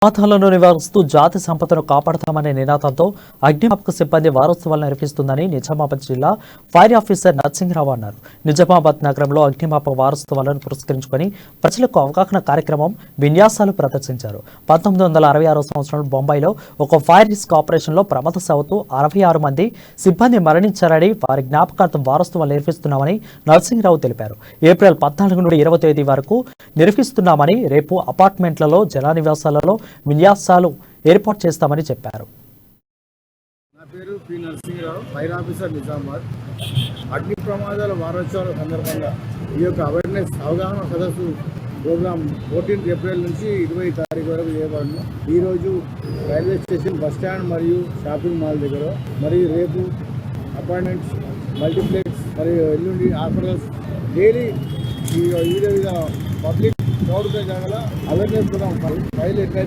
ప్రాంతాలను నివారిస్తూ జాతి సంపదను కాపాడతామనే నినాదంతో అగ్నిమాపక సిబ్బంది వారోత్సవాలు నిర్వహిస్తుందని నిజామాబాద్ జిల్లా ఫైర్ ఆఫీసర్ నర్సింగరావు అన్నారు. నిజామాబాద్ నగరంలో అగ్నిమాపక వారోత్సవాలను పురస్కరించుకొని ప్రజలకు అవగాహన కార్యక్రమం విన్యాసాలు ప్రదర్శించారు. 1966 సంవత్సరంలో బొంబాయిలో ఒక ఫైర్ రిస్క్ ఆపరేషన్లో ప్రమాద సాగుతూ 66 మంది సిబ్బంది మరణించారని వారి జ్ఞాపకార్థం వారోత్సవాలు నిర్వహిస్తున్నామని నర్సింగరావు తెలిపారు. ఏప్రిల్ 14 నుండి 20 తేదీ వరకు నిర్వహిస్తున్నామని, రేపు అపార్ట్మెంట్లలో జన నివాసాలలో విన్యాసాలు ఏర్పాటు చేస్తామని చెప్పారు. నా పేరు P Narasimharao, fire officer Nizamabad. అగ్ని ప్రమాదాల వారోత్సవాల సందర్భంగా ఈ యొక్క అవేర్నెస్ అవగాహన సదస్సు ప్రోగ్రాం 14 ఏప్రిల్ నుంచి 20 తారీఖు వరకు చేయబడును. ఈరోజు రైల్వే స్టేషన్, బస్ స్టాండ్ మరియు షాపింగ్ మాల్ దగ్గర, మరియు రేపు అపార్ట్మెంట్స్, మల్టీప్లెక్స్ మరియు ఎల్లుండి హాస్పిటల్స్ డైలీ ఈ వివిధ పబ్లిక్ క్రౌడ్ జాగాల అవేర్నెస్ ప్రోగ్రాం ఫైల్ ఎట్లయితే